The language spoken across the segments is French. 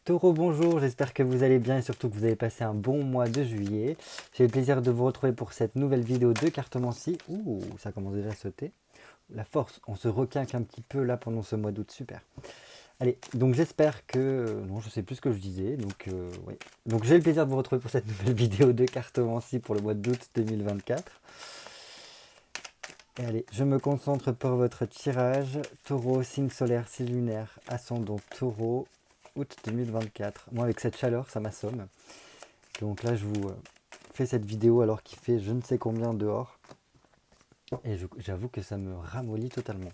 Taureau, bonjour, j'espère que vous allez bien et surtout que vous avez passé un bon mois de juillet. J'ai le plaisir de vous retrouver pour cette nouvelle vidéo de cartomancie. Ouh, ça commence déjà à sauter. La force, on se requinque un petit peu là pendant ce mois d'août, super. Allez, donc j'espère que... non, je sais plus ce que je disais, oui. Donc j'ai le plaisir de vous retrouver pour cette nouvelle vidéo de cartomancie pour le mois d'août 2024. Et allez, je me concentre pour votre tirage. Taureau, signe solaire, signe lunaire, ascendant Taureau, août 2024. Moi, avec cette chaleur, ça m'assomme. Donc là, je vous fais cette vidéo alors qu'il fait je ne sais combien dehors. Et j'avoue que ça me ramollit totalement.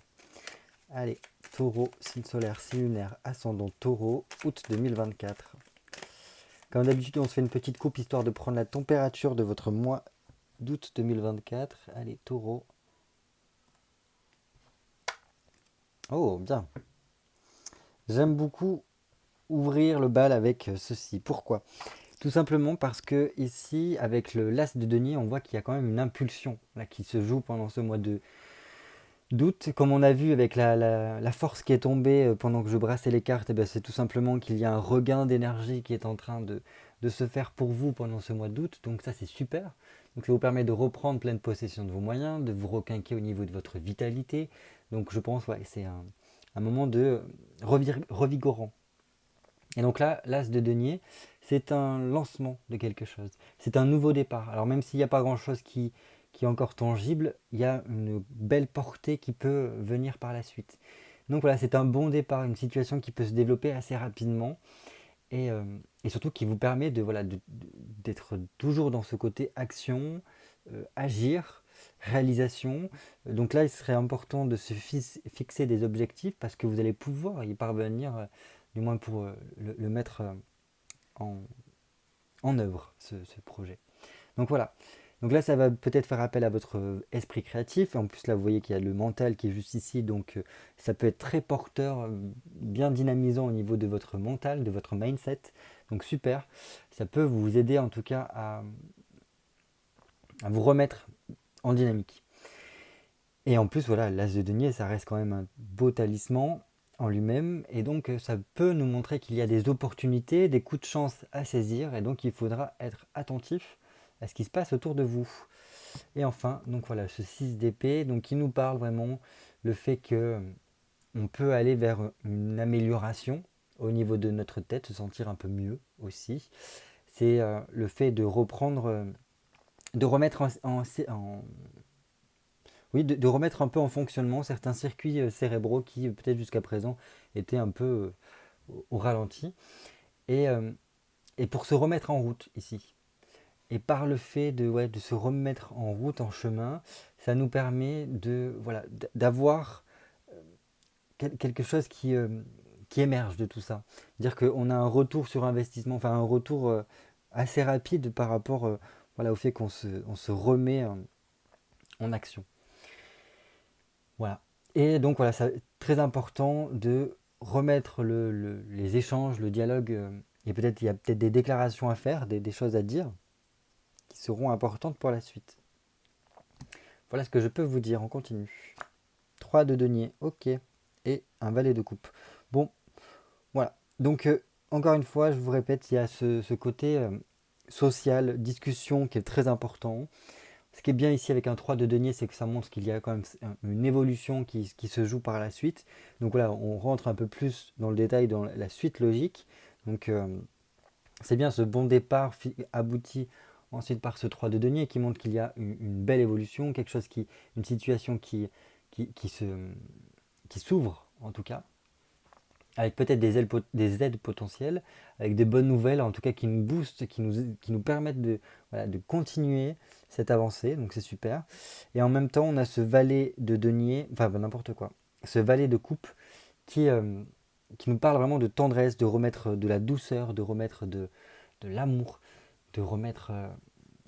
Allez, Taureau, signe solaire, signe lunaire, ascendant Taureau, août 2024. Comme d'habitude, on se fait une petite coupe histoire de prendre la température de votre mois d'août 2024. Allez, Taureau. Oh, bien. J'aime beaucoup ouvrir le bal avec ceci. Pourquoi? Tout simplement parce que ici, avec le l'as de denier, on voit qu'il y a quand même une impulsion là, qui se joue pendant ce mois d'août. Comme on a vu avec la force qui est tombée pendant que je brassais les cartes, eh ben, c'est tout simplement qu'il y a un regain d'énergie qui est en train de se faire pour vous pendant ce mois d'août. Donc ça, c'est super. Donc ça vous permet de reprendre pleine possession de vos moyens, de vous requinquer au niveau de votre vitalité. Donc je pense, ouais, c'est un moment de revigorant. Et donc là, l'as de denier, c'est un lancement de quelque chose. C'est un nouveau départ. Alors même s'il n'y a pas grand-chose qui est encore tangible, il y a une belle portée qui peut venir par la suite. Donc voilà, c'est un bon départ, une situation qui peut se développer assez rapidement et, euh, et surtout qui vous permet d'être toujours dans ce côté action, agir, réalisation. Donc là, il serait important de se fixer des objectifs parce que vous allez pouvoir y parvenir, du moins pour le mettre en, en œuvre, ce projet. Donc voilà. Donc là, ça va peut-être faire appel à votre esprit créatif. En plus, là, vous voyez qu'il y a le mental qui est juste ici. Donc, ça peut être très porteur, bien dynamisant au niveau de votre mental, de votre mindset. Donc, super. Ça peut vous aider en tout cas à vous remettre en dynamique. Et en plus, voilà, l'as de denier, ça reste quand même un beau talisman en lui-même. Et donc, ça peut nous montrer qu'il y a des opportunités, des coups de chance à saisir. Et donc, il faudra être attentif à ce qui se passe autour de vous. Et enfin, donc voilà, ce 6 d'épée, donc qui nous parle vraiment le fait que on peut aller vers une amélioration au niveau de notre tête, se sentir un peu mieux aussi. C'est le fait de reprendre, de remettre oui, de remettre un peu en fonctionnement certains circuits cérébraux qui peut-être jusqu'à présent étaient un peu au ralenti. Et, euh, et pour se remettre en route ici. Et par le fait de se remettre en route, en chemin, ça nous permet d'avoir quelque chose qui émerge de tout ça. Dire qu'on a un retour sur investissement, enfin un retour assez rapide par rapport au fait on se remet en action. Voilà. Et donc voilà, c'est très important de remettre les échanges, le dialogue, et peut-être il y a peut-être des déclarations à faire, des choses à dire qui seront importantes pour la suite. Voilà ce que je peux vous dire, on continue. 3 de denier, ok. Et un valet de coupe. Bon, voilà. Donc, encore une fois, je vous répète, il y a ce côté social, discussion qui est très important. Ce qui est bien ici avec un 3 de denier, c'est que ça montre qu'il y a quand même une évolution qui se joue par la suite. Donc voilà, on rentre un peu plus dans le détail, dans la suite logique. Donc, c'est bien ce bon départ abouti ensuite par ce 3 de denier qui montre qu'il y a une belle évolution, une situation qui qui s'ouvre en tout cas, avec peut-être des aides potentielles, avec des bonnes nouvelles en tout cas qui nous boostent, qui nous permettent de continuer cette avancée, donc c'est super. Et en même temps, on a ce valet de denier, enfin n'importe quoi, ce valet de coupe qui, euh, qui nous parle vraiment de tendresse, de remettre de la douceur, de remettre de l'amour, de remettre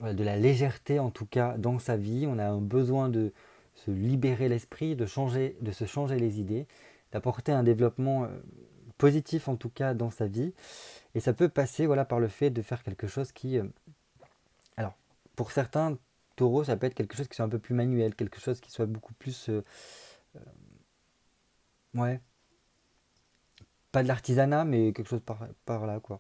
de la légèreté en tout cas dans sa vie. On a un besoin de se libérer l'esprit, de se changer les idées, d'apporter un développement positif en tout cas dans sa vie. Et ça peut passer par le fait de faire quelque chose alors, pour certains, taureaux, ça peut être quelque chose qui soit un peu plus manuel, quelque chose qui soit beaucoup plus... ouais, pas de l'artisanat, mais quelque chose par là, quoi.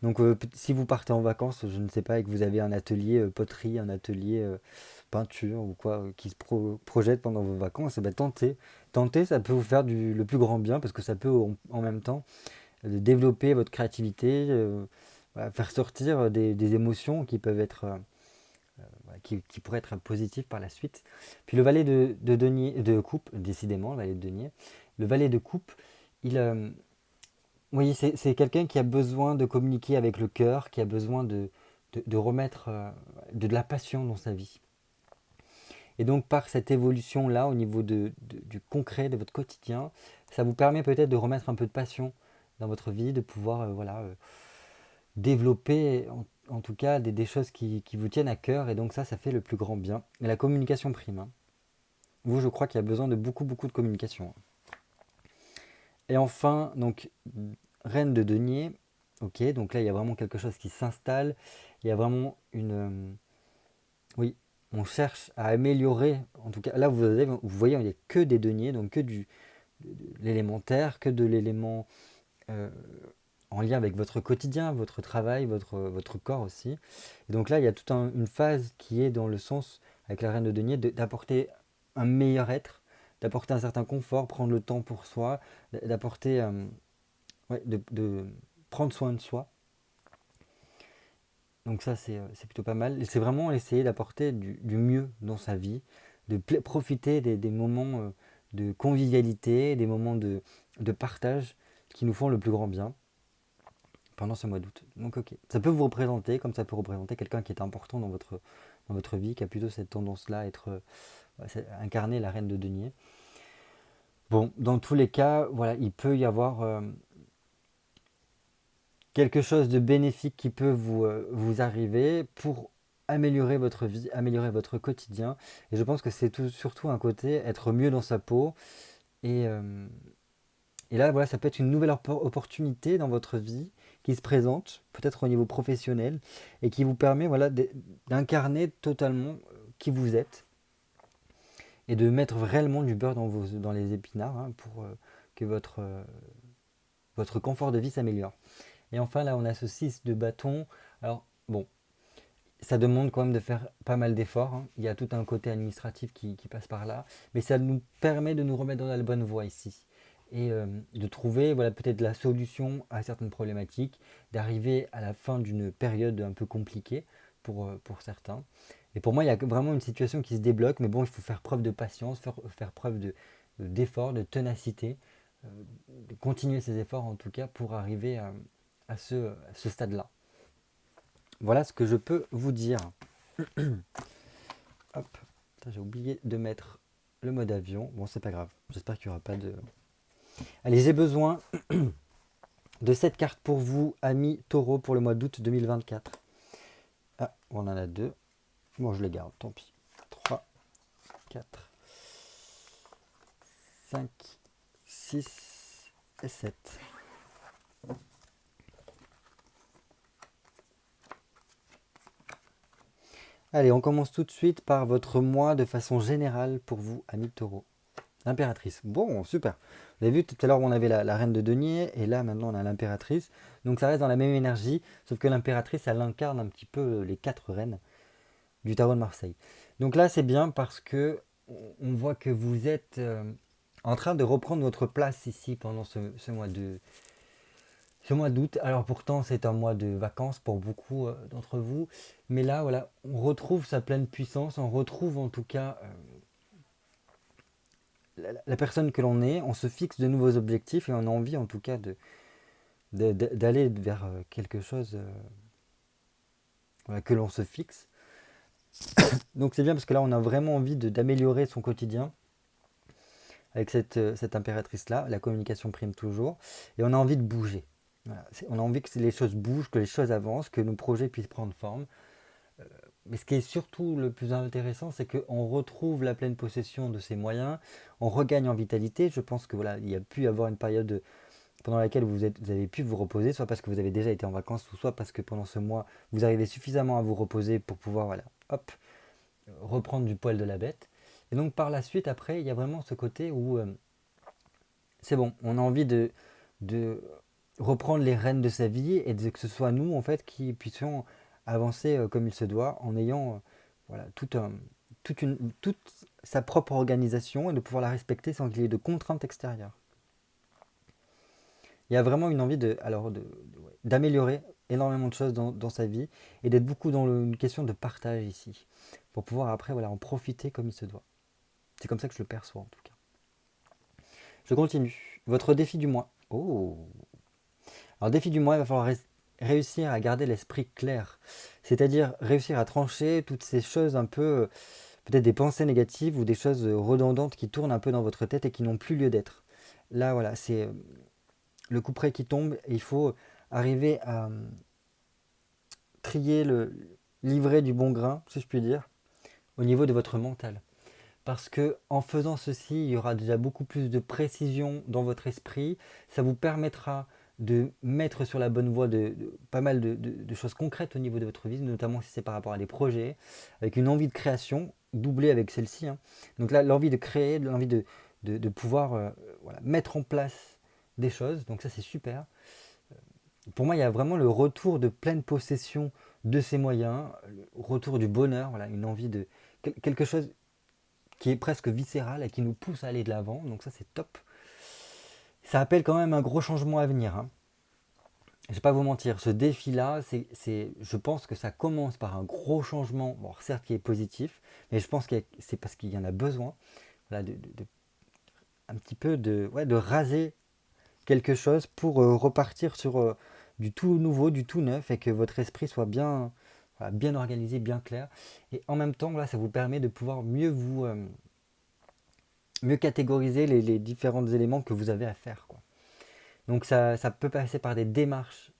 Donc si vous partez en vacances, je ne sais pas, et que vous avez un atelier poterie, un atelier peinture ou quoi, qui se projette pendant vos vacances, et ben tentez. Tentez, ça peut vous faire le plus grand bien, parce que ça peut en même temps développer votre créativité, voilà, faire sortir des émotions qui peuvent être, voilà, qui pourraient être positives par la suite. Puis le valet de denier, de coupe, décidément, le valet de denier, le valet de coupe, il, oui, c'est quelqu'un qui a besoin de communiquer avec le cœur, qui a besoin de remettre de la passion dans sa vie. Et donc par cette évolution-là, au niveau du concret, de votre quotidien, ça vous permet peut-être de remettre un peu de passion dans votre vie, de pouvoir voilà, développer en tout cas des choses qui vous tiennent à cœur. Et donc ça fait le plus grand bien. Et la communication prime, hein. Vous, je crois qu'il y a besoin de beaucoup, beaucoup de communication, hein. Et enfin, donc, reine de denier. Ok, donc là, il y a vraiment quelque chose qui s'installe. Il y a vraiment oui, on cherche à améliorer. En tout cas, là, vous voyez, il n'y a que des deniers, donc que de l'élémentaire, que de l'élément euh, en lien avec votre quotidien, votre travail, votre corps aussi. Et donc là, il y a toute une phase qui est dans le sens, avec la reine de denier, d'apporter un meilleur être, d'apporter un certain confort, prendre le temps pour soi, d'apporter, ouais, de prendre soin de soi. Donc ça, c'est plutôt pas mal. Et c'est vraiment essayer d'apporter du mieux dans sa vie, de profiter des moments de convivialité, des moments de partage qui nous font le plus grand bien pendant ce mois d'août. Donc ok, ça peut vous représenter, comme ça peut représenter quelqu'un qui est important dans votre vie, qui a plutôt cette tendance-là à être incarner la reine de denier. Bon, dans tous les cas, voilà, il peut y avoir quelque chose de bénéfique qui peut vous arriver pour améliorer votre vie, améliorer votre quotidien. Et je pense que c'est surtout un côté être mieux dans sa peau. Et, euh, et là, voilà, ça peut être une nouvelle opportunité dans votre vie qui se présente, peut-être au niveau professionnel, et qui vous permet voilà, d'incarner totalement qui vous êtes et de mettre réellement du beurre dans les épinards, hein, pour que votre confort de vie s'améliore. Et enfin, là, on a ce 6 de bâton. Alors, bon, ça demande quand même de faire pas mal d'efforts, hein. Il y a tout un côté administratif qui passe par là. Mais ça nous permet de nous remettre dans la bonne voie ici. Et de trouver voilà, peut-être la solution à certaines problématiques, d'arriver à la fin d'une période un peu compliquée pour certains. Et pour moi, il y a vraiment une situation qui se débloque, mais bon, il faut faire preuve de patience, faire preuve d'effort, de ténacité, euh, de continuer ses efforts en tout cas pour arriver à ce stade-là. Voilà ce que je peux vous dire. Hop, j'ai oublié de mettre le mode avion. Bon, c'est pas grave. J'espère qu'il n'y aura pas de. Allez, j'ai besoin de cette carte pour vous, amis taureau, pour le mois d'août 2024. Ah, on en a deux. Bon, je les garde, tant pis. 3, 4, 5, 6 et 7. Allez, on commence tout de suite par votre mois de façon générale pour vous, amis taureau. L'impératrice. Bon, super. Vous avez vu tout à l'heure on avait la reine de denier et là maintenant on a l'impératrice. Donc ça reste dans la même énergie, sauf que l'impératrice elle incarne un petit peu les quatre reines du tarot de Marseille. Donc là c'est bien parce que on voit que vous êtes en train de reprendre votre place ici pendant ce mois d'août. Alors pourtant c'est un mois de vacances pour beaucoup d'entre vous, mais là voilà, on retrouve sa pleine puissance, on retrouve en tout cas la personne que l'on est, on se fixe de nouveaux objectifs et on a envie en tout cas d'aller vers quelque chose voilà, que l'on se fixe. Donc c'est bien parce que là on a vraiment envie d'améliorer son quotidien avec cette impératrice-là, la communication prime toujours, et on a envie de bouger. Voilà. On a envie que les choses bougent, que les choses avancent, que nos projets puissent prendre forme. Mais ce qui est surtout le plus intéressant, c'est qu'on retrouve la pleine possession de ses moyens, on regagne en vitalité. Je pense que voilà, il y a pu y avoir une période pendant laquelle vous avez pu vous reposer, soit parce que vous avez déjà été en vacances, ou soit parce que pendant ce mois, vous arrivez suffisamment à vous reposer pour pouvoir voilà, hop, reprendre du poil de la bête. Et donc par la suite, après, il y a vraiment ce côté où c'est bon, on a envie de reprendre les rênes de sa vie et que ce soit nous en fait qui puissions avancer comme il se doit en ayant voilà, toute sa propre organisation et de pouvoir la respecter sans qu'il y ait de contraintes extérieures. Il y a vraiment une envie ouais, d'améliorer énormément de choses dans sa vie et d'être beaucoup dans une question de partage ici pour pouvoir après voilà, en profiter comme il se doit. C'est comme ça que je le perçois en tout cas. Je continue. Votre défi du mois. Oh. Alors défi du mois, il va falloir réussir à garder l'esprit clair. C'est-à-dire réussir à trancher toutes ces choses un peu, peut-être des pensées négatives ou des choses redondantes qui tournent un peu dans votre tête et qui n'ont plus lieu d'être. Là, voilà, c'est le couperet qui tombe et il faut arriver à trier le livret du bon grain, si je puis dire, au niveau de votre mental. Parce que en faisant ceci, il y aura déjà beaucoup plus de précision dans votre esprit. Ça vous permettra de mettre sur la bonne voie pas mal de choses concrètes au niveau de votre vie, notamment si c'est par rapport à des projets, avec une envie de création, doublée avec celle-ci, hein. Donc là, l'envie de créer, l'envie de pouvoir voilà, mettre en place des choses. Donc ça, c'est super. Pour moi, il y a vraiment le retour de pleine possession de ses moyens, le retour du bonheur, voilà, une envie de quelque chose qui est presque viscéral et qui nous pousse à aller de l'avant. Donc ça, c'est top. Ça appelle quand même un gros changement à venir, hein. Je vais pas vous mentir, ce défi-là, je pense que ça commence par un gros changement, bon, certes qui est positif, mais je pense que c'est parce qu'il y en a besoin, voilà, un petit peu ouais, de raser quelque chose pour repartir sur du tout nouveau, du tout neuf, et que votre esprit soit bien, voilà, bien organisé, bien clair. Et en même temps, là, ça vous permet de pouvoir mieux catégoriser les différents éléments que vous avez à faire, quoi. Donc ça peut passer par des démarches,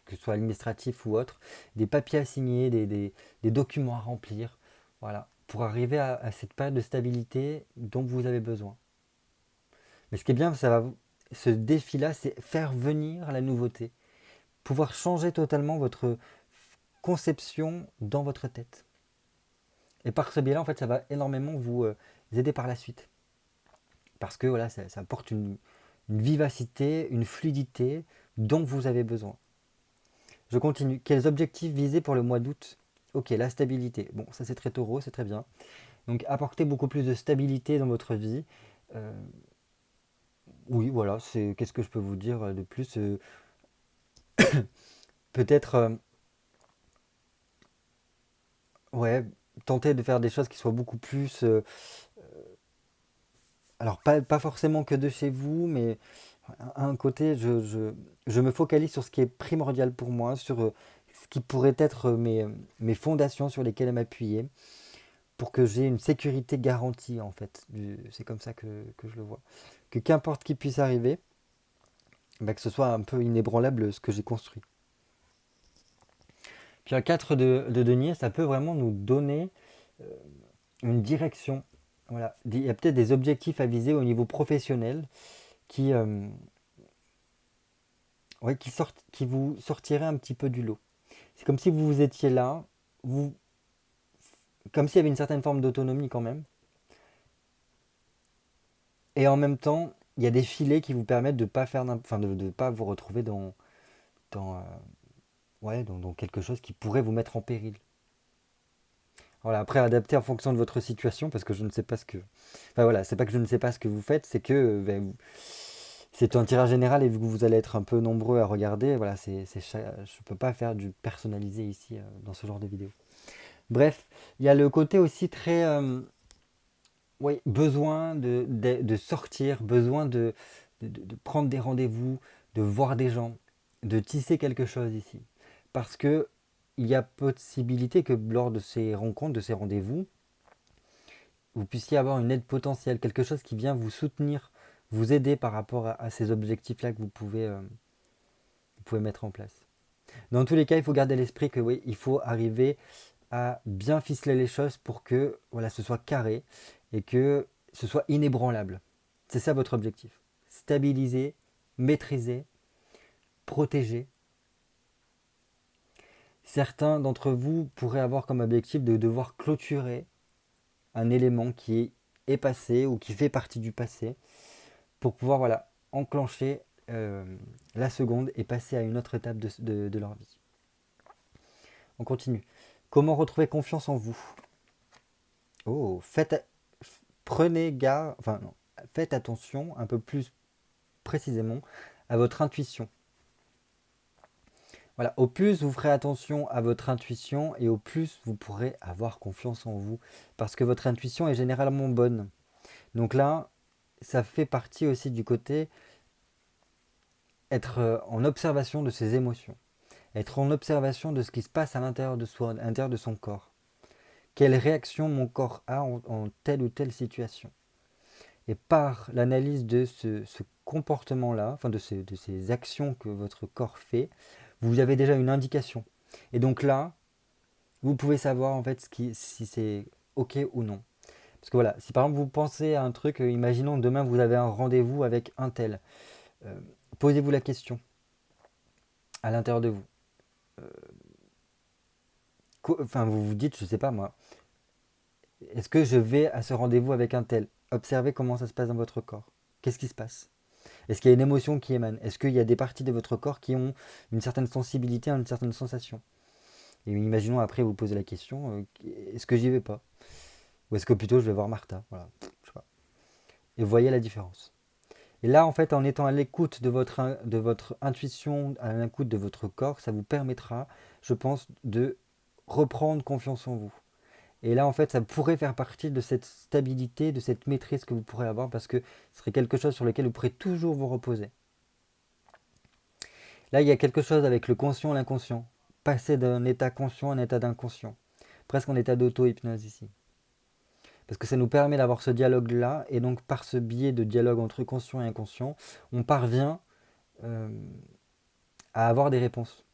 que ce soit administratif ou autre, des papiers à signer, des documents à remplir, voilà, pour arriver à cette période de stabilité dont vous avez besoin. Mais ce qui est bien, ce défi-là, c'est faire venir la nouveauté, pouvoir changer totalement votre conception dans votre tête. Et par ce biais-là, en fait, ça va énormément vous aider par la suite. Parce que voilà, ça apporte une vivacité, une fluidité dont vous avez besoin. Je continue. Quels objectifs visés pour le mois d'août? Ok, la stabilité. Bon, ça c'est très taureau, c'est très bien. Donc apporter beaucoup plus de stabilité dans votre vie. Euh, oui, voilà, qu'est-ce que je peux vous dire de plus? Peut-être, ouais, tenter de faire des choses qui soient beaucoup plus. Alors pas forcément que de chez vous, mais à un côté, je me focalise sur ce qui est primordial pour moi, sur ce qui pourrait être mes fondations sur lesquelles m'appuyer, pour que j'ai une sécurité garantie, en fait. C'est comme ça que je le vois. Que qu'importe qui puisse arriver, bah, que ce soit un peu inébranlable ce que j'ai construit. Puis un 4 de denier, ça peut vraiment nous donner euh, une direction. Voilà. Il y a peut-être des objectifs à viser au niveau professionnel qui, ouais, qui vous sortiraient un petit peu du lot. C'est comme si vous étiez là, vous, comme s'il y avait une certaine forme d'autonomie quand même. Et en même temps, il y a des filets qui vous permettent de pas faire, enfin, de pas vous retrouver dans, ouais, dans quelque chose qui pourrait vous mettre en péril. Voilà, après adapter en fonction de votre situation, parce que je ne sais pas ce que. Enfin voilà, c'est pas que je ne sais pas ce que vous faites, c'est que c'est un tirage général et vu que vous allez être un peu nombreux à regarder, voilà, je peux pas faire du personnalisé ici dans ce genre de vidéo. Bref, il y a le côté aussi très oui, besoin de sortir, besoin de prendre des rendez-vous, de voir des gens, de tisser quelque chose ici. Parce que il y a possibilité que lors de ces rencontres, de ces rendez-vous, vous puissiez avoir une aide potentielle, quelque chose qui vient vous soutenir, vous aider par rapport à ces objectifs-là que vous pouvez mettre en place. Dans tous les cas, il faut garder à l'esprit que oui, il faut arriver à bien ficeler les choses pour que voilà, ce soit carré et que ce soit inébranlable. C'est ça votre objectif. Stabiliser, maîtriser, protéger. Certains d'entre vous pourraient avoir comme objectif de devoir clôturer un élément qui est passé ou qui fait partie du passé pour pouvoir voilà, enclencher euh, la seconde et passer à une autre étape de leur vie. On continue. Comment retrouver confiance en vous? Oh, prenez garde, enfin non, faites attention un peu plus précisément à votre intuition. Voilà, au plus vous ferez attention à votre intuition et au plus vous pourrez avoir confiance en vous parce que votre intuition est généralement bonne. Donc là, ça fait partie aussi du côté être en observation de ses émotions, être en observation de ce qui se passe à l'intérieur de soi, à l'intérieur de son corps. Quelle réaction mon corps a en telle ou telle situation. Et par l'analyse de ce comportement-là, enfin de ces actions que votre corps fait, vous avez déjà une indication. Et donc là, vous pouvez savoir en fait si c'est OK ou non. Parce que voilà, si par exemple vous pensez à un truc, imaginons demain vous avez un rendez-vous avec un tel, euh, posez-vous la question à l'intérieur de vous. Enfin, vous vous dites, je sais pas moi, est-ce que je vais à ce rendez-vous avec un tel? Observez comment ça se passe dans votre corps. Qu'est-ce qui se passe? Est-ce qu'il y a une émotion qui émane? Est-ce qu'il y a des parties de votre corps qui ont une certaine sensibilité, une certaine sensation? Et imaginons après vous posez la question, est-ce que j'y vais pas? Ou est-ce que plutôt je vais voir Martha? Voilà, je sais pas. Et vous voyez la différence. Et là, en fait, en étant à l'écoute de votre intuition, à l'écoute de votre corps, ça vous permettra, je pense, de reprendre confiance en vous. Et là, en fait, ça pourrait faire partie de cette stabilité, de cette maîtrise que vous pourrez avoir, parce que ce serait quelque chose sur lequel vous pourrez toujours vous reposer. Là, il y a quelque chose avec le conscient et l'inconscient. Passer d'un état conscient à un état d'inconscient. Presque en état d'auto-hypnose ici. Parce que ça nous permet d'avoir ce dialogue-là, et donc par ce biais de dialogue entre conscient et inconscient, on parvient euh, à avoir des réponses.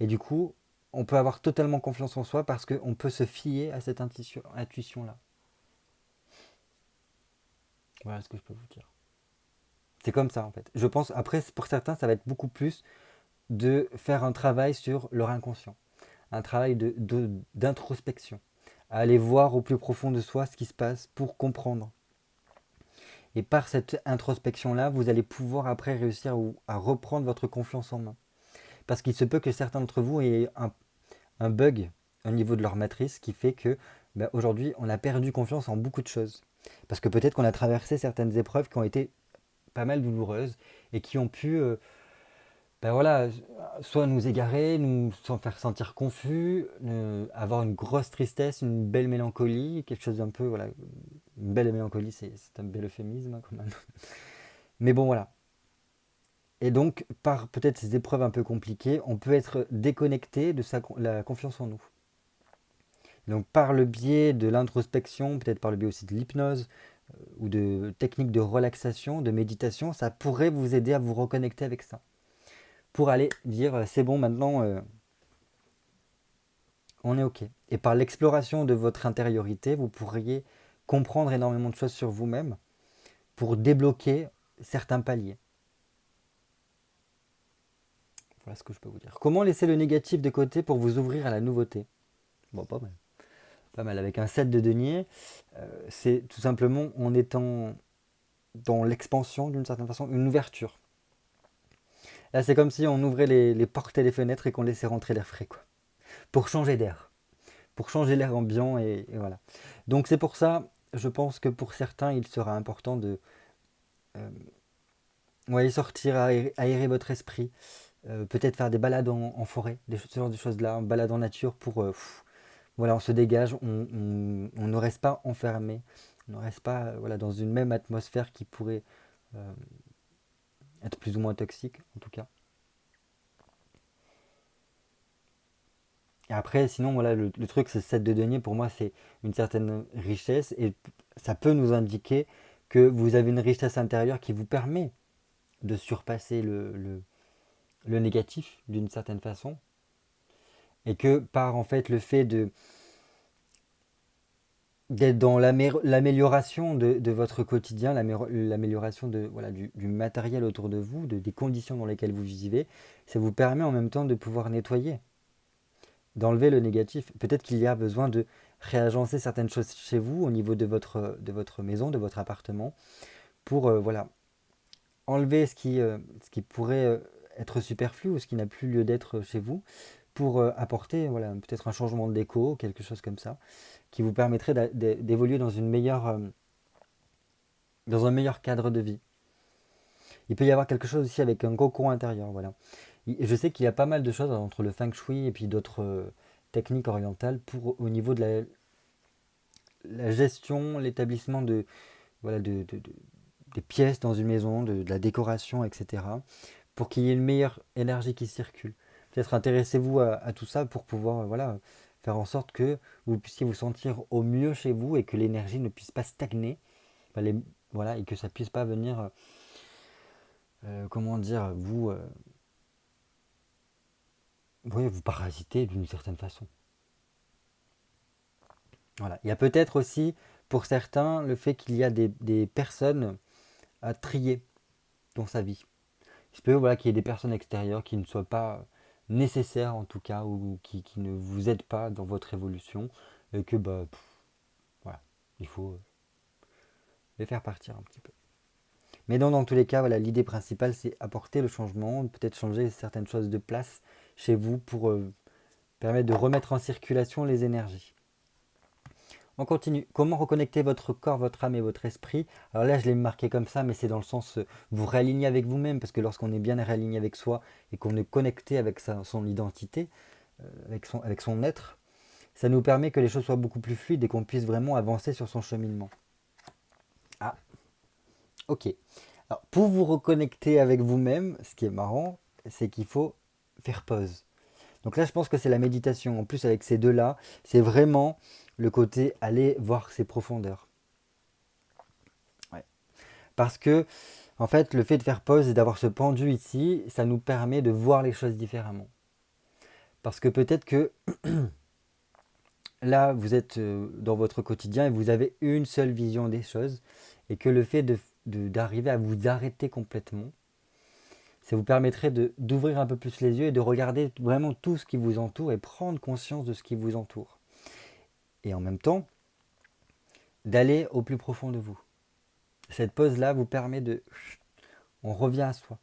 Et du coup, on peut avoir totalement confiance en soi parce qu'on peut se fier à cette intuition-là. Voilà ce que je peux vous dire. C'est comme ça en fait. Je pense, après, pour certains, ça va être beaucoup plus de faire un travail sur leur inconscient. Un travail d'introspection. Aller voir au plus profond de soi ce qui se passe pour comprendre. Et par cette introspection-là, vous allez pouvoir après réussir à reprendre votre confiance en main. Parce qu'il se peut que certains d'entre vous aient un bug au niveau de leur matrice qui fait que aujourd'hui, on a perdu confiance en beaucoup de choses. Parce que peut-être qu'on a traversé certaines épreuves qui ont été pas mal douloureuses et qui ont pu voilà, soit nous égarer, nous faire sentir confus, avoir une grosse tristesse, une belle mélancolie, quelque chose d'un peu, voilà, une belle mélancolie, c'est un bel euphémisme hein, quand même. Mais bon, voilà. Et donc, par peut-être ces épreuves un peu compliquées, on peut être déconnecté de la confiance en nous. Donc, par le biais de l'introspection, peut-être par le biais aussi de l'hypnose ou de techniques de relaxation, de méditation, ça pourrait vous aider à vous reconnecter avec ça. Pour aller dire, c'est bon, maintenant, on est OK. Et par l'exploration de votre intériorité, vous pourriez comprendre énormément de choses sur vous-même pour débloquer certains paliers. Voilà ce que je peux vous dire. Comment laisser le négatif de côté pour vous ouvrir à la nouveauté? Bon, pas mal. Pas mal. Avec un 7 de denier, c'est tout simplement en étant dans l'expansion d'une certaine façon, une ouverture. Là, c'est comme si on ouvrait les portes et les fenêtres et qu'on laissait rentrer l'air frais, quoi. Pour changer d'air. Pour changer l'air ambiant et voilà. Donc c'est pour ça, je pense que pour certains, il sera important de sortir, aérer votre esprit, peut-être faire des balades en forêt, ce genre de choses-là, une balade en nature pour, voilà, on se dégage, on ne reste pas enfermé, on ne reste pas voilà, dans une même atmosphère qui pourrait euh, être plus ou moins toxique en tout cas. Et après, sinon, voilà, le truc, c'est 7 de denier, pour moi, c'est une certaine richesse et ça peut nous indiquer que vous avez une richesse intérieure qui vous permet de surpasser le négatif d'une certaine façon et que par en fait le fait d'être dans l'amélioration de votre quotidien, l'amélioration voilà, du matériel autour de vous, des conditions dans lesquelles vous vivez, ça vous permet en même temps de pouvoir nettoyer, d'enlever le négatif. Peut-être qu'il y a besoin de réagencer certaines choses chez vous au niveau de votre maison, de votre appartement, pour voilà, enlever ce qui pourrait être superflu ou ce qui n'a plus lieu d'être chez vous pour apporter voilà, peut-être un changement de déco, quelque chose comme ça, qui vous permettrait d'évoluer dans dans un meilleur cadre de vie. Il peut y avoir quelque chose aussi avec un cocon intérieur. Voilà. Je sais qu'il y a pas mal de choses entre le feng shui et puis d'autres techniques orientales pour au niveau de la gestion, l'établissement voilà, des pièces dans une maison, de la décoration, etc. Pour qu'il y ait une meilleure énergie qui circule. Peut-être intéressez-vous à tout ça pour pouvoir voilà, faire en sorte que vous puissiez vous sentir au mieux chez vous et que l'énergie ne puisse pas stagner. Enfin, voilà, et que ça puisse pas venir, comment dire, vous parasiter d'une certaine façon. Voilà. Il y a peut-être aussi, pour certains, le fait qu'il y a des personnes à trier dans sa vie. Il se peut voilà, qu'il y ait des personnes extérieures qui ne soient pas nécessaires en tout cas, ou qui ne vous aident pas dans votre évolution, et que voilà, il faut les faire partir un petit peu. Mais dans tous les cas, voilà, l'idée principale, c'est apporter le changement, peut-être changer certaines choses de place chez vous pour permettre de remettre en circulation les énergies. On continue. Comment reconnecter votre corps, votre âme et votre esprit? Alors là, je l'ai marqué comme ça, mais c'est dans le sens vous réaligner avec vous-même, parce que lorsqu'on est bien réaligné avec soi et qu'on est connecté avec son identité, avec son être, ça nous permet que les choses soient beaucoup plus fluides et qu'on puisse vraiment avancer sur son cheminement. Ah, ok. Alors, pour vous reconnecter avec vous-même, ce qui est marrant, c'est qu'il faut faire pause. Donc là, je pense que c'est la méditation. En plus, avec ces deux-là, c'est vraiment le côté aller voir ses profondeurs. Ouais. Parce que, en fait, le fait de faire pause et d'avoir ce pendu ici, ça nous permet de voir les choses différemment. Parce que peut-être que là, vous êtes dans votre quotidien et vous avez une seule vision des choses, et que le fait d'arriver à vous arrêter complètement, ça vous permettrait d'ouvrir un peu plus les yeux et de regarder vraiment tout ce qui vous entoure et prendre conscience de ce qui vous entoure. Et en même temps, d'aller au plus profond de vous. Cette pause-là vous permet de... On revient à soi.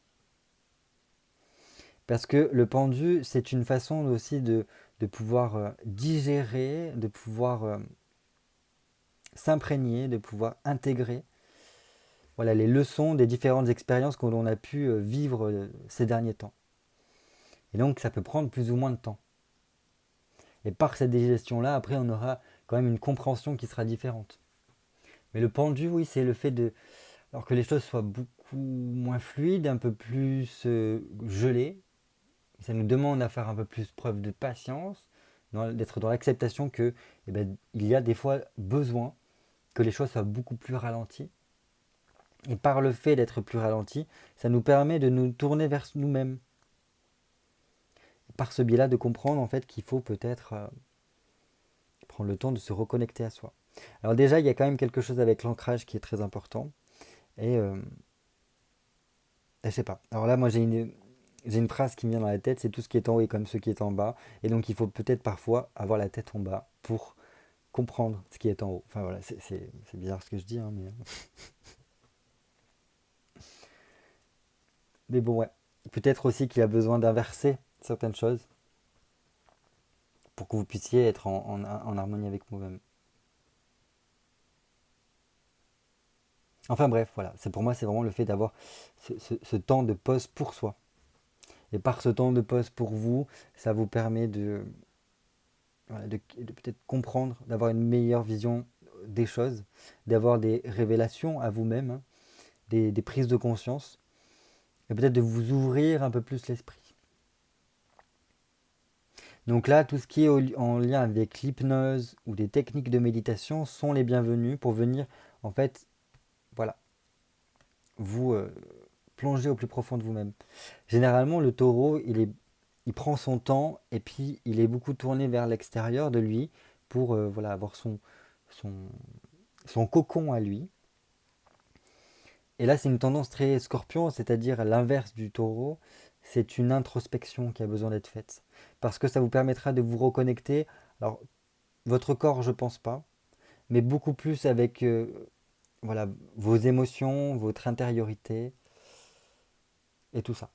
Parce que le pendu, c'est une façon aussi de pouvoir digérer, de pouvoir s'imprégner, de pouvoir intégrer voilà, les leçons des différentes expériences que l'on a pu vivre ces derniers temps. Et donc ça peut prendre plus ou moins de temps. Et par cette digestion-là, après, on aura quand même une compréhension qui sera différente. Mais le pendu, oui, c'est le fait de... Alors que les choses soient beaucoup moins fluides, un peu plus gelées, ça nous demande à faire un peu plus preuve de patience, d'être dans l'acceptation que il y a des fois besoin que les choses soient beaucoup plus ralenties. Et par le fait d'être plus ralenti, ça nous permet de nous tourner vers nous-mêmes. Par ce biais-là, de comprendre en fait qu'il faut peut-être prendre le temps de se reconnecter à soi. Alors déjà, il y a quand même quelque chose avec l'ancrage qui est très important. Et je sais pas. Alors là, moi, j'ai une phrase qui me vient dans la tête, c'est tout ce qui est en haut est comme ce qui est en bas. Et donc, il faut peut-être parfois avoir la tête en bas pour comprendre ce qui est en haut. Enfin voilà, c'est bizarre ce que je dis, hein, mais bon, ouais. Peut-être aussi qu'il y a besoin d'inverser certaines choses pour que vous puissiez être en harmonie avec vous-même. Enfin bref, voilà. C'est pour moi, c'est vraiment le fait d'avoir ce temps de pause pour soi. Et par ce temps de pause pour vous, ça vous permet voilà, de peut-être comprendre, d'avoir une meilleure vision des choses, d'avoir des révélations à vous-même, hein, des prises de conscience, et peut-être de vous ouvrir un peu plus l'esprit. Donc là, tout ce qui est en lien avec l'hypnose ou des techniques de méditation sont les bienvenus pour venir, en fait, voilà, vous plonger au plus profond de vous-même. Généralement, le taureau, il prend son temps et puis il est beaucoup tourné vers l'extérieur de lui pour voilà, avoir son, son cocon à lui. Et là, c'est une tendance très scorpion, c'est-à-dire l'inverse du taureau. C'est une introspection qui a besoin d'être faite. Parce que ça vous permettra de vous reconnecter. Alors, votre corps, je pense pas, mais beaucoup plus avec voilà, vos émotions, votre intériorité. et tout ça.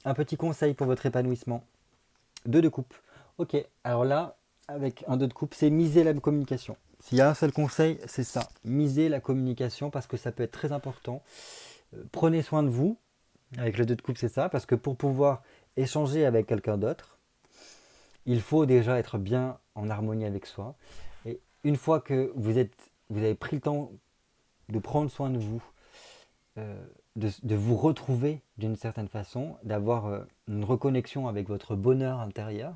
Un petit conseil pour votre épanouissement. 2 de coupe. Ok, alors là, avec un 2 de coupe, c'est miser la communication. S'il y a un seul conseil, c'est ça. Miser la communication parce que ça peut être très important. Prenez soin de vous. Avec le 2 de coupe, c'est ça. Parce que pour pouvoir échanger avec quelqu'un d'autre, il faut déjà être bien en harmonie avec soi. Et une fois que vous avez pris le temps de prendre soin de vous, de vous retrouver d'une certaine façon, d'avoir une reconnexion avec votre bonheur intérieur,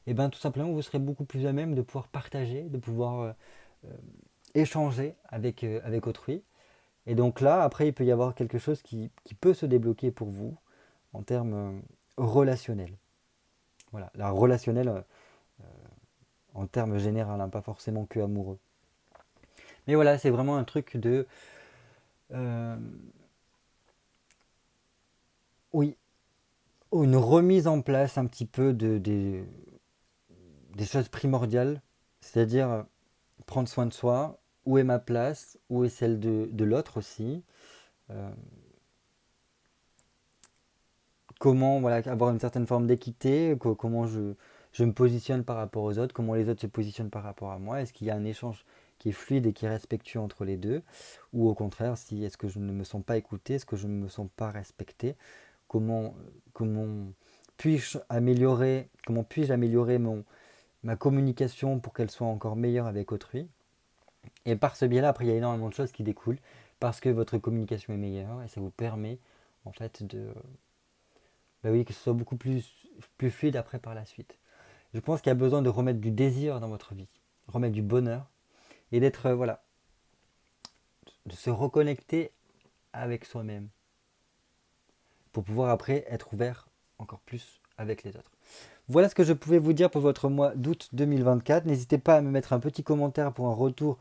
et bien tout simplement vous serez beaucoup plus à même de pouvoir partager, de pouvoir échanger avec autrui. Et donc là, après, il peut y avoir quelque chose qui peut se débloquer pour vous en termes relationnels. Voilà, la relationnelle en termes généraux, hein, pas forcément que amoureux. Mais voilà, c'est vraiment un truc de... euh, oui, une remise en place un petit peu des choses primordiales, c'est-à-dire prendre soin de soi, où est ma place, où est celle de l'autre aussi, euh, comment voilà, avoir une certaine forme d'équité, comment je me positionne par rapport aux autres, comment les autres se positionnent par rapport à moi, est-ce qu'il y a un échange qui est fluide et qui est respectueux entre les deux, ou au contraire, si est-ce que je ne me sens pas écouté, est-ce que je ne me sens pas respecté, comment, comment comment puis-je améliorer ma communication pour qu'elle soit encore meilleure avec autrui. Et par ce biais-là, après, il y a énormément de choses qui découlent parce que votre communication est meilleure et ça vous permet en fait bah oui, que ce soit beaucoup plus fluide après par la suite. Je pense qu'il y a besoin de remettre du désir dans votre vie, remettre du bonheur et d'être, voilà, de se reconnecter avec soi-même pour pouvoir après être ouvert encore plus avec les autres. Voilà ce que je pouvais vous dire pour votre mois d'août 2024. N'hésitez pas à me mettre un petit commentaire pour un retour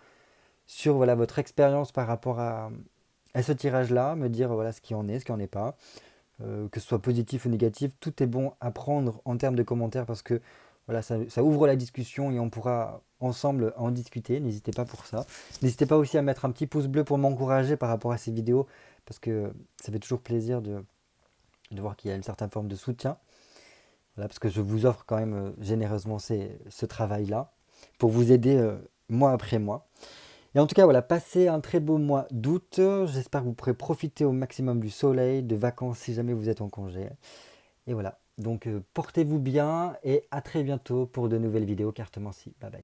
sur voilà, votre expérience par rapport à ce tirage-là, me dire voilà, ce qui en est, ce qui n'en est pas. Que ce soit positif ou négatif, tout est bon à prendre en termes de commentaires parce que voilà, ça ouvre la discussion et on pourra ensemble en discuter. N'hésitez pas pour ça. N'hésitez pas aussi à mettre un petit pouce bleu pour m'encourager par rapport à ces vidéos parce que ça fait toujours plaisir de voir qu'il y a une certaine forme de soutien. Voilà, parce que je vous offre quand même généreusement ce travail-là pour vous aider mois après mois. Et en tout cas, voilà, passez un très beau mois d'août. J'espère que vous pourrez profiter au maximum du soleil, de vacances si jamais vous êtes en congé. Et voilà, donc portez-vous bien et à très bientôt pour de nouvelles vidéos Cartomancie. Bye bye.